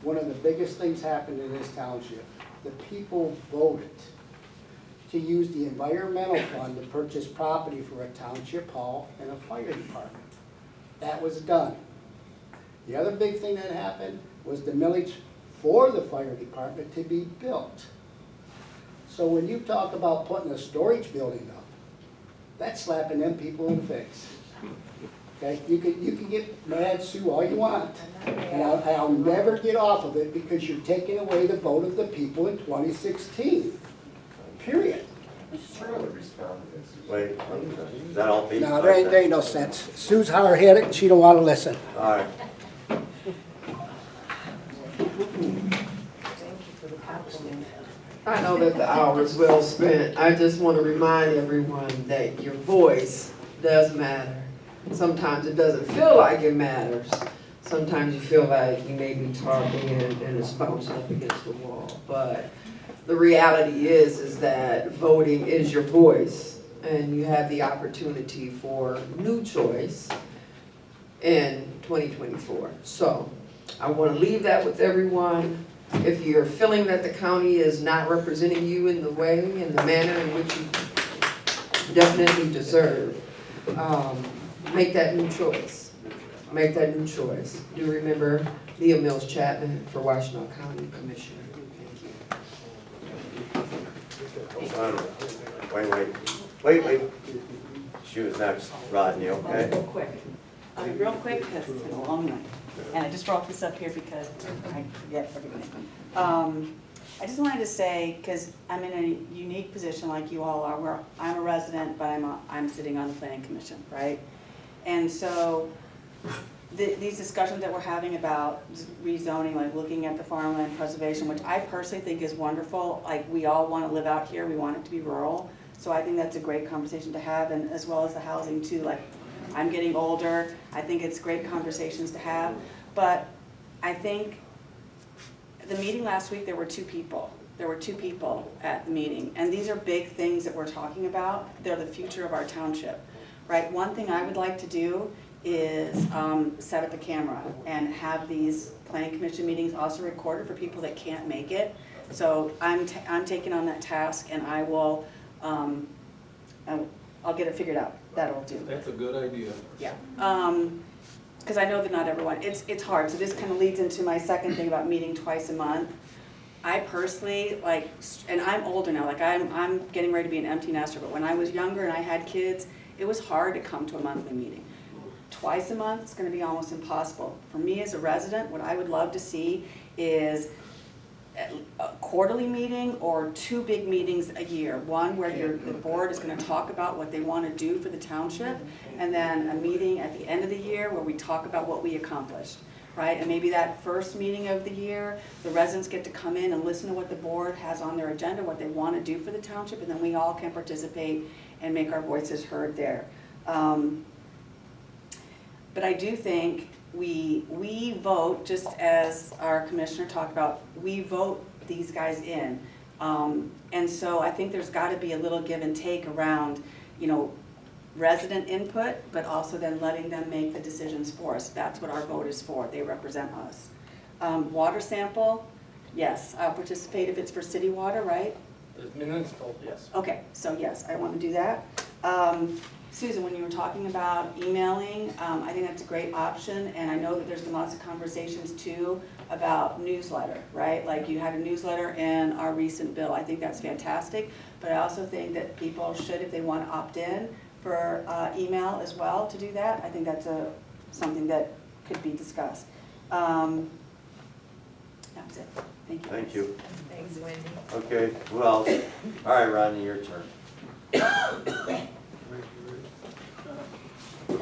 one of the biggest things happened in this township. The people voted to use the environmental fund to purchase property for a township hall and a fire department. That was done. The other big thing that happened was the millage for the fire department to be built. So when you talk about putting a storage building up, that's slapping them people in the face. Okay, you can get mad, sue all you want, and I'll never get off of it because you're taking away the vote of the people in 2016, period. Wait, is that all me? No, there ain't no sense. Sue's hard-headed and she don't want to listen. All right. I know that the hour is well spent. I just want to remind everyone that your voice does matter. Sometimes it doesn't feel like it matters. Sometimes you feel like you may be talking and it's bouncing up against the wall. But the reality is that voting is your voice, and you have the opportunity for new choice in 2024. So I want to leave that with everyone. If you're feeling that the county is not representing you in the way, in the manner in which you definitely deserve, make that new choice. Make that new choice. Do remember Leah Mills Chapman for Washtenaw County Commissioner. Wait. She was next. Rodney, okay? Real quick, because it's been a long night. And I just brought this up here because I forget everything. I just wanted to say, because I'm in a unique position like you all are, where I'm a resident, but I'm sitting on the planning commission, right? And so these discussions that we're having about rezoning, like looking at the farmland preservation, which I personally think is wonderful. Like, we all want to live out here, we want it to be rural. So I think that's a great conversation to have, and as well as the housing too. Like, I'm getting older, I think it's great conversations to have. But I think the meeting last week, there were two people. There were two people at the meeting, and these are big things that we're talking about. They're the future of our township, right? One thing I would like to do is set up a camera and have these planning commission meetings also recorded for people that can't make it. So I'm taking on that task, and I will, I'll get it figured out. That'll do. That's a good idea. Yeah. Because I know that not everyone, it's hard. So this kind of leads into my second thing about meeting twice a month. I personally, like, and I'm older now, like I'm getting ready to be an empty nester, but when I was younger and I had kids, it was hard to come to a monthly meeting. Twice a month, it's going to be almost impossible. For me as a resident, what I would love to see is a quarterly meeting or two big meetings a year. One where the board is going to talk about what they want to do for the township, and then a meeting at the end of the year where we talk about what we accomplished, right? And maybe that first meeting of the year, the residents get to come in and listen to what the board has on their agenda, what they want to do for the township, and then we all can participate and make our voices heard there. But I do think we vote, just as our commissioner talked about, we vote these guys in. And so I think there's got to be a little give and take around, resident input, but also then letting them make the decisions for us. That's what our vote is for. They represent us. Water sample, yes, I'll participate if it's for city water, right? Municipal, yes. Okay, so yes, I want to do that. Susan, when you were talking about emailing, I think that's a great option, and I know that there's been lots of conversations too about newsletter, right? Like, you had a newsletter in our recent bill. I think that's fantastic, but I also think that people should, if they want to opt in for email as well, to do that. I think that's something that could be discussed. That's it. Thank you. Thank you. Thanks, Wendy. Okay, who else? All right, Rodney, your turn.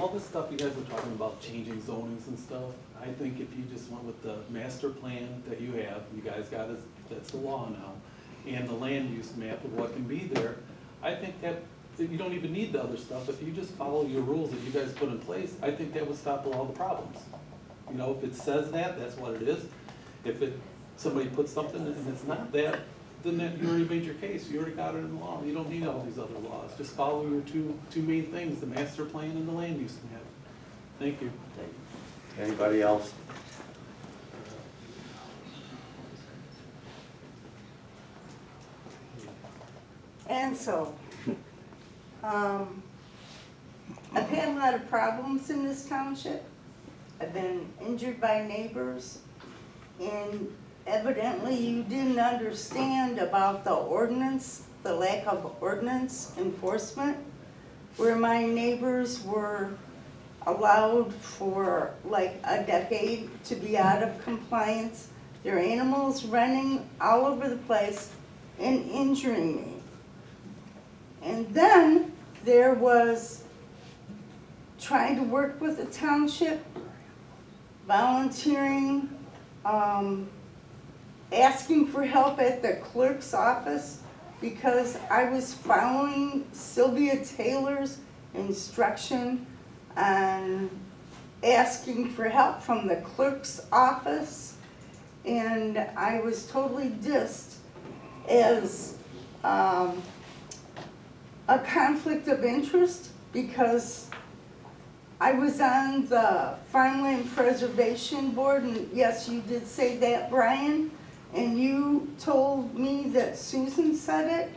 All this stuff you guys were talking about, changing zonings and stuff, I think if you just went with the master plan that you have, you guys got it, that's the law now, and the land use map of what can be there, I think that you don't even need the other stuff. If you just follow your rules that you guys put in place, I think that would stop all the problems. If it says that, that's what it is. If somebody puts something and it's not that, then you already made your case. You already got it in the law. You don't need all these other laws. Just follow your two main things, the master plan and the land use map. Thank you. Anybody else? And so, I've had a lot of problems in this township. I've been injured by neighbors, and evidently you didn't understand about the ordinance, the lack of ordinance enforcement, where my neighbors were allowed for like a decade to be out of compliance, their animals running all over the place and injuring me. And then there was trying to work with the township, volunteering, asking for help at the clerk's office because I was following Sylvia Taylor's instruction and asking for help from the clerk's office. And I was totally dissed as a conflict of interest because I was on the Farmland Preservation Board, and yes, you did say that, Brian, and you told me that Susan said it,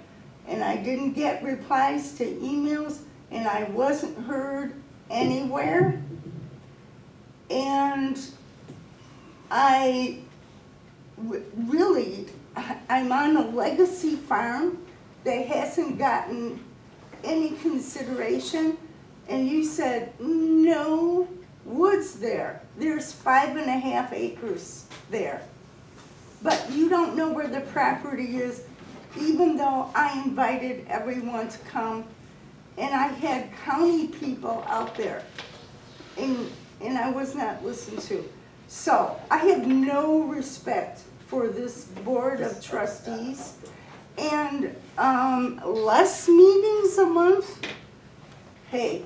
and I didn't get replies to emails, and I wasn't heard anywhere. And I'm on a legacy farm that hasn't gotten any consideration, and you said, no woods there. There's 5.5 acres there. But you don't know where the property is, even though I invited everyone to come, and I had county people out there, and I was not listened to. So I have no respect for this board of trustees, and less meetings a month. Hey,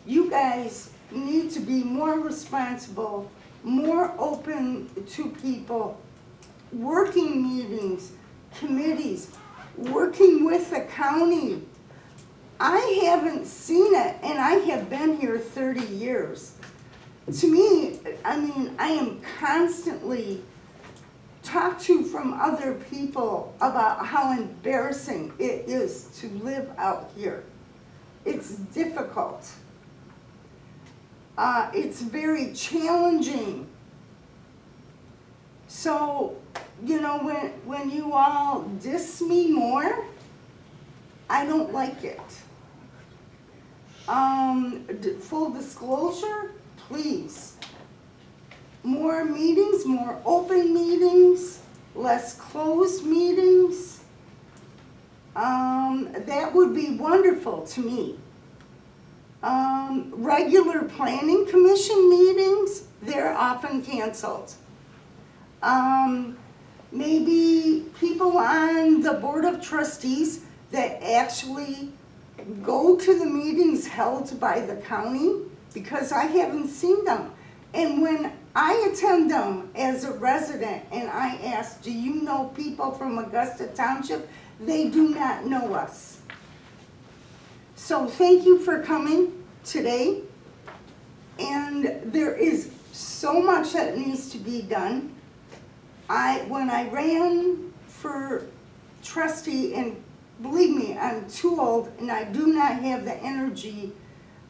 you guys need to be more responsible, more open to people, working meetings, committees, working with the county. I haven't seen it, and I have been here 30 years. To me, I mean, I am constantly talked to from other people about how embarrassing it is to live out here. It's difficult. It's very challenging. So, you know, when you all diss me more, I don't like it. Full disclosure, please. More meetings, more open meetings, less closed meetings. That would be wonderful to me. Regular planning commission meetings, they're often canceled. Maybe people on the board of trustees that actually go to the meetings held by the county, because I haven't seen them. And when I attend them as a resident and I ask, do you know people from Augusta Township? They do not know us. So thank you for coming today. And there is so much that needs to be done. When I ran for trustee, and believe me, I'm too old and I do not have the energy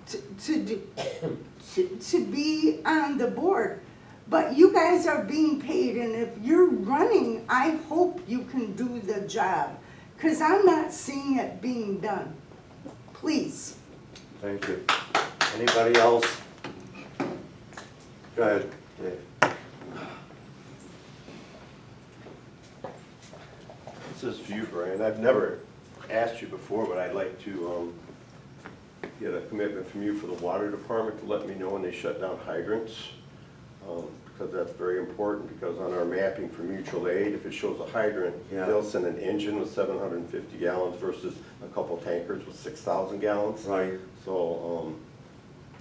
to be on the board. But you guys are being paid, and if you're running, I hope you can do the job, because I'm not seeing it being done. Please. Thank you. Anybody else? Go ahead, Dave. This is for you, Brian. I've never asked you before, but I'd like to get a commitment from you for the water department to let me know when they shut down hydrants. Because that's very important, because on our mapping for mutual aid, if it shows a hydrant, Yeah. they'll send an engine with 750 gallons versus a couple tankers with 6,000 gallons. Right. So,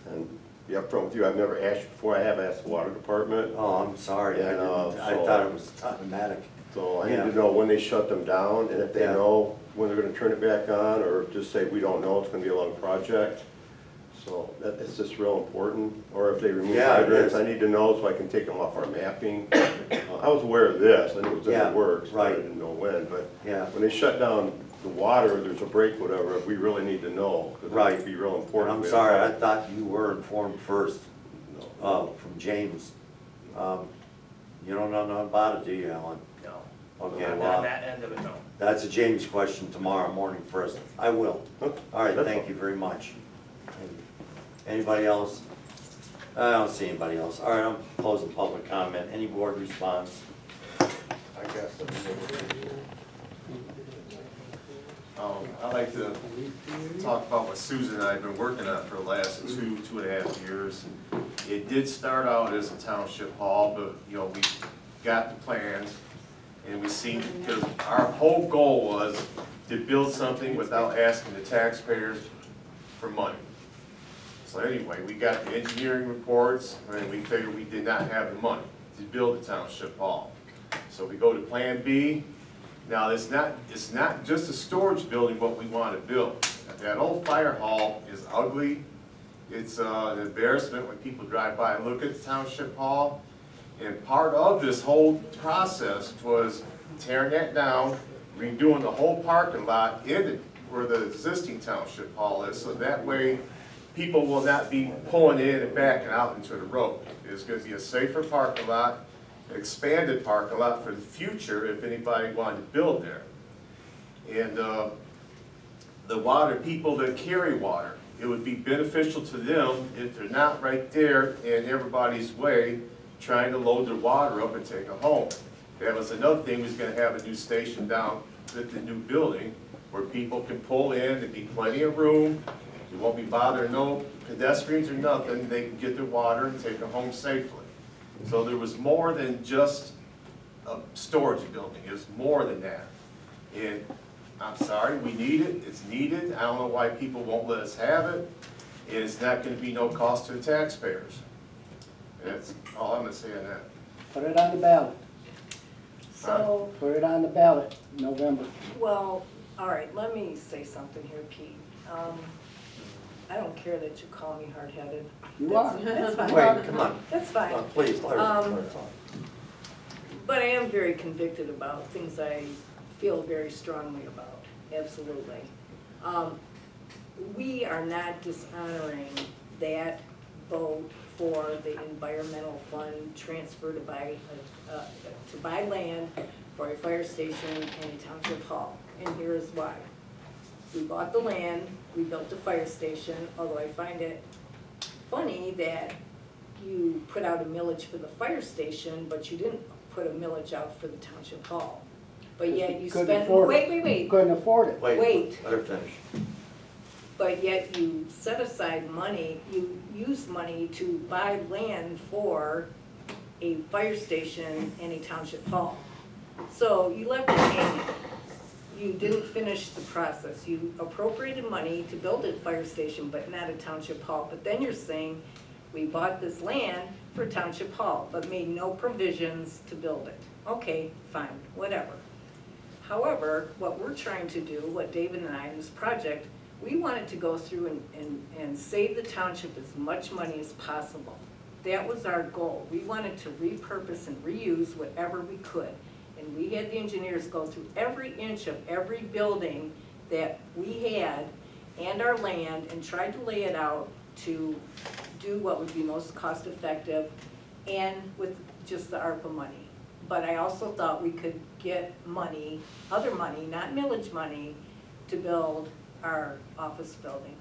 and be upfront with you, I've never asked you before. I have asked the water department. Oh, I'm sorry, I And, didn't, I so- thought it was automatic. So I Yeah. need to know when they shut them down, and if they Yeah. know when they're gonna turn it back on, or just say, we don't know, it's gonna be a long project. So it's just real important, or if they remove Yeah, it hydrants, is. I need to know so I can take them off our mapping. I was aware of this, I knew it was in Yeah, the works, but I right. didn't know when, but Yeah. when they shut down the water, there's a break, whatever, we really need to know. 'Cause Right. it'd be real And important. I'm sorry, I thought you were informed first, from James. You don't know nothing about it, do you, Alan? No. Okay, Not well, on that end of it, no. that's a James question tomorrow morning first. I will. Okay. All right, That's thank all. you very much. Anybody else? I don't see anybody else. All right, I'm closing public comment. Any board response? I guess. I'd like to talk about what Susan and I have been working on for the last 2.5 years. It did start out as a township hall, but, you know, we got the plans, and we seen, because our whole goal was to build something without asking the taxpayers for money. So anyway, we got the engineering reports, and we figured we did not have the money to build the township hall. So we go to Plan B. Now, it's not just a storage building what we want to build. That old fire hall is ugly. It's an embarrassment when people drive by and look at the township hall. And part of this whole process was tearing that down, redoing the whole parking lot in it where the existing township hall is, so that way people will not be pulling in and backing out into the road. It's going to be a safer parking lot, expanded parking lot for the future if anybody wanted to build there. And the water, people that carry water, it would be beneficial to them if they're not right there in everybody's way trying to load their water up and take it home. That was another thing, we was gonna have a new station down at the new building where people can pull in, there'd be plenty of room, you won't be bothering no pedestrians or nothing, they can get their water and take it home safely. So there was more than just a storage building, it was more than that. And I'm sorry, we need it, it's needed, I don't know why people won't let us have it, and it's not gonna be no cost to the taxpayers. That's all I'm gonna say on that. Put it on the ballot. So, Put it on the ballot, November. well, all right, let me say something here, Pete. I don't care that you call me hard-headed. You are. That's fine. Wait, come on. That's Come fine. on, please, let her talk. But I am very convicted about things I feel very strongly about, absolutely. We are not dishonoring that vote for the environmental fund transfer to buy land for a fire station and a township hall. And here's why. We bought the land, we built the fire station, although I find it funny that you put out a millage for the fire station, but you didn't put a millage out for the township hall. But yet you Couldn't spent, afford it. wait. Couldn't afford it. Wait. Let her finish. But yet you set aside money, you use money to buy land for a fire station and a township hall. So you left it hanging. You didn't finish the process. You appropriated money to build a fire station, but not a township hall. But then you're saying, we bought this land for a township hall, but made no provisions to build it. Okay, fine, whatever. However, what we're trying to do, what David and I in this project, we wanted to go through and save the township as much money as possible. That was our goal. We wanted to repurpose and reuse whatever we could. And we had the engineers go through every inch of every building that we had and our land and tried to lay it out to do what would be most cost effective and with just the ARPA money. But I also thought we could get money, other money, not millage money, to build our office building.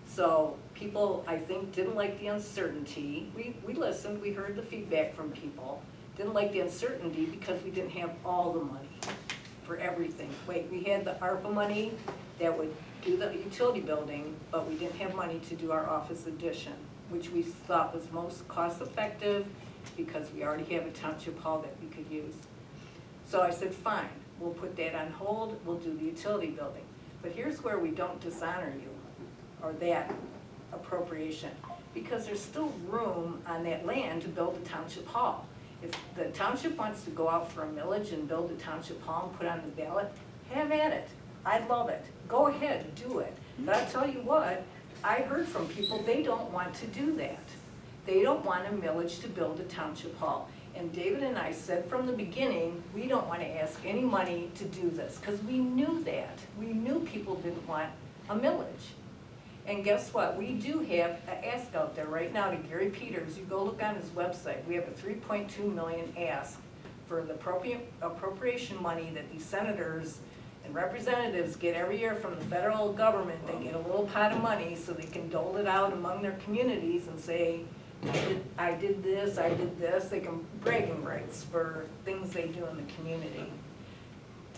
So people, I think, didn't like the uncertainty. We listened, we heard the feedback from people. Didn't like the uncertainty because we didn't have all the money for everything. Wait, we had the ARPA money that would do the utility building, but we didn't have money to do our office addition, which we thought was most cost effective because we already have a township hall that we could use. So I said, fine, we'll put that on hold, we'll do the utility building. But here's where we don't dishonor you, or that appropriation, because there's still room on that land to build a township hall. If the township wants to go out for a millage and build a township hall and put on the ballot, have at it. I love it. Go ahead, do it. But I'll tell you what, I heard from people, they don't want to do that. They don't want a millage to build a township hall. And David and I said from the beginning, we don't want to ask any money to do this, because we knew that. We knew people didn't want a millage. And guess what? We do have an ask out there right now to Gary Peters. You go look on his website. We have a 3.2 million ask for the appropriation money that these senators and representatives get every year from the federal government. They get a little pot of money so they can dole it out among their communities and say, I did this, I did this. They can bragging rights for things they do in the community.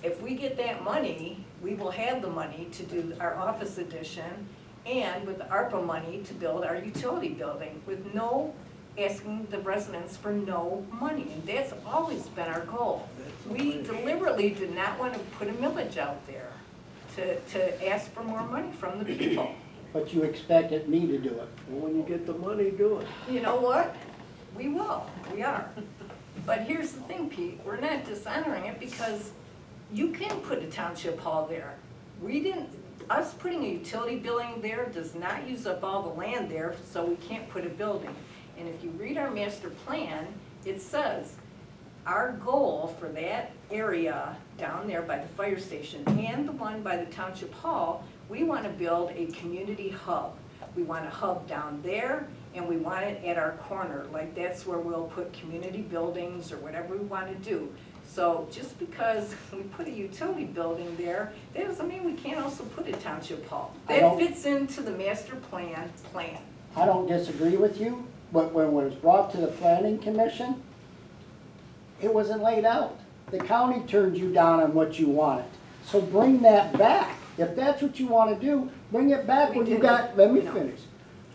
If we get that money, we will have the money to do our office addition and with the ARPA money to build our utility building with no, asking the residents for no money. And that's always been our goal. We deliberately did not want to put a millage out there to ask for more money from the people. But you expected me to do it. Well, when you get the money, do it. You know what? We will, we are. But here's the thing, Pete, we're not dishonoring it because you can put a township hall there. We didn't, us putting a utility building there does not use up all the land there, so we can't put a building. And if you read our master plan, it says our goal for that area down there by the fire station and the one by the township hall, we want to build a community hub. We want a hub down there and we want it at our corner. Like that's where we'll put community buildings or whatever we want to do. So just because we put a utility building there, that doesn't mean we can't also put a township hall. That fits into the master plan. I don't disagree with you, but when it was brought to the planning commission, it wasn't laid out. The county turned you down on what you wanted. So bring that back. If that's what you want to do, bring it back where you got, let me finish.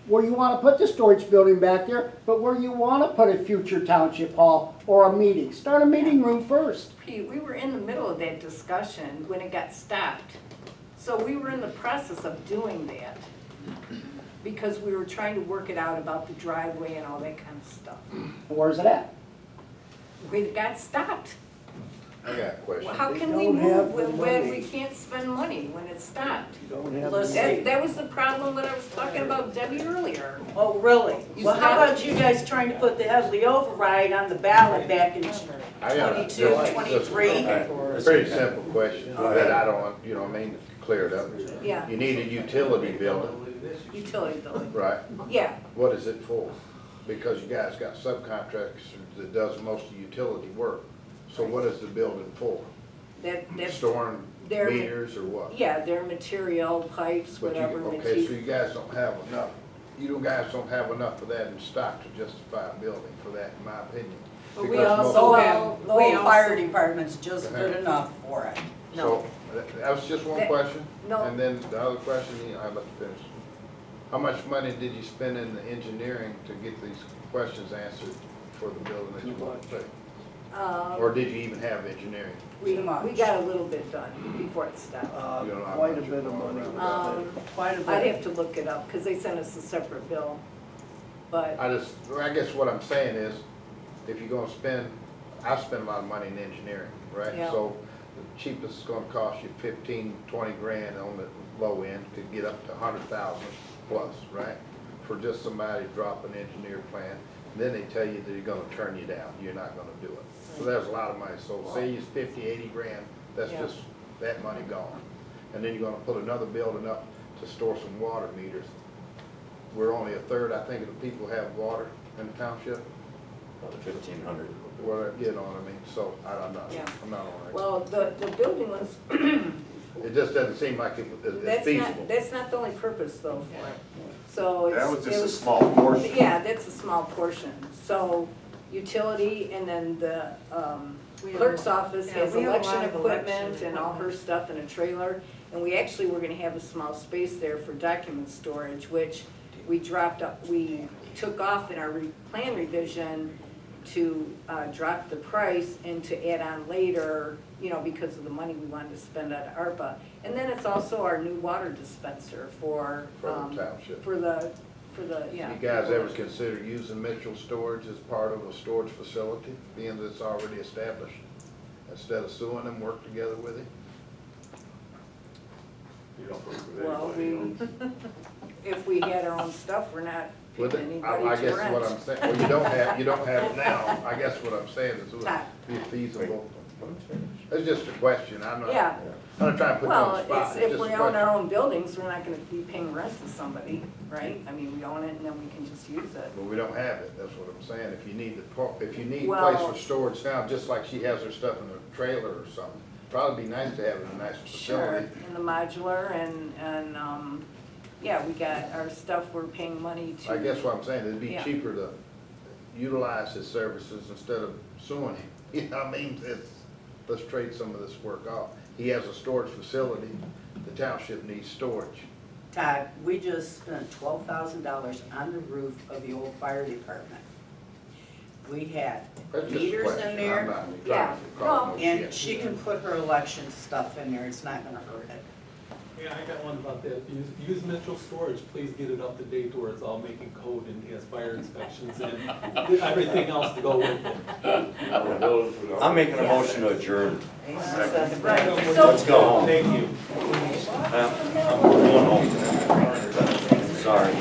Where you want to put the storage building back there, but where you want to put a future township hall or a meeting. Start a meeting room first. Pete, we were in the middle of that discussion when it got stopped. So we were in the process of doing that because we were trying to work it out about the driveway and all that kind of stuff. Where's it at? We got stopped. I got a question. Well, how can we don't have move the when money. we can't spend money when it's stopped? You don't have Let's the That, that was the problem that I was talking about Debbie earlier. Oh, really? You Well, how stopped. about you guys trying to put the Headley override on the ballot back in I got a- 22, 23? A pretty simple question that I don't, you know, what I mean, clear it up. Yeah, You need a utility building, utility building. right? Yeah, What is it for? Because you guys got subcontractors that does most of the utility work. So what is the building for? that's, Storing They're- meters or what? yeah, their material, pipes, But you, whatever. okay, so material. you guys don't have enough, you guys don't have enough of that in stock to justify a building for that, in my opinion. But we Because also most- have, the whole fire department's just good enough for it. So, that was just one That- question? no. And then the other question, I'd like to finish. How much money did you spend in the engineering to get these questions answered for the building that you want to put? Or did you even have engineering? We Too much. got a little bit done before it stopped. You don't know how Quite a much bit you of want, money. right? Quite a I'd bit. have to look it up, because they sent us a separate bill. But, I guess what I'm saying is, if you're gonna spend, I spend a lot of money in engineering, right? Yeah. So the cheapest is gonna cost you 15, 20 grand on the low end, could get up to 100,000 plus, right? For just somebody to drop an engineer plan, and then they tell you that they're gonna turn you down, you're not gonna do it. So there's a lot of money, so say it's 50, 80 grand, that's Yeah. just that money gone. And then you're gonna put another building up to store some water meters. We're only a third, I think, of the people have water in the township. About 1,500. Well, you know what I mean, so I'm not, Yeah. I'm not on that. well, the building was, It just doesn't seem like it's that's feasible. not, that's not the only purpose though for it. So it's. That was it just a small portion. Yeah, that's a small portion. So utility and then the clerk's office has we have a lot election of equipment election and all her stuff in a trailer. And we actually were gonna have a small space there for document storage, which we dropped up, we took off in our plan revision to drop the price and to add on later, you know, because of the money we wanted to spend on ARPA. And then it's also our new water dispenser for. For the township. For the, yeah. You guys ever consider using Mitchell Storage as part of a storage facility, being that it's already established? Instead of suing them, work together with it? You don't work with Well, anybody else. if we had our own stuff, we're not paying I anybody to guess what I'm rent. saying, well, you don't have it now, I guess what I'm saying is it would Todd. be feasible. It's just a question, I'm not Yeah. trying to put you Well, on the spot. it's, It's if just we a own our question. own buildings, we're not gonna be paying rent to somebody, right? I mean, we own it and then we can just use it. But we don't have it, that's what I'm saying, if you need if you need a Well- place for storage now, just like she has her stuff in a trailer or something, probably be nice to have it in a nice Sure, facility. in the modular and, yeah, we got our stuff, we're paying money to. I guess what I'm saying, it'd be Yeah. cheaper to utilize his services instead of suing him. You know what I mean? Let's trade some of this work off. He has a storage facility, the township needs storage. Todd, we just spent $12,000 on the roof of the old fire department. We had That's just a meters question. in there, I'm not Yeah. trying to cause no and shit. she can put her election stuff in there, it's not gonna hurt it. Yeah, I got one about that. Use Mitchell Storage, please get it up to date where it's all making code and has fire inspections and everything else to go with it. I'm making a motion to adjourn. Right, so Let's go home. Thank you. I'm going home. Sorry.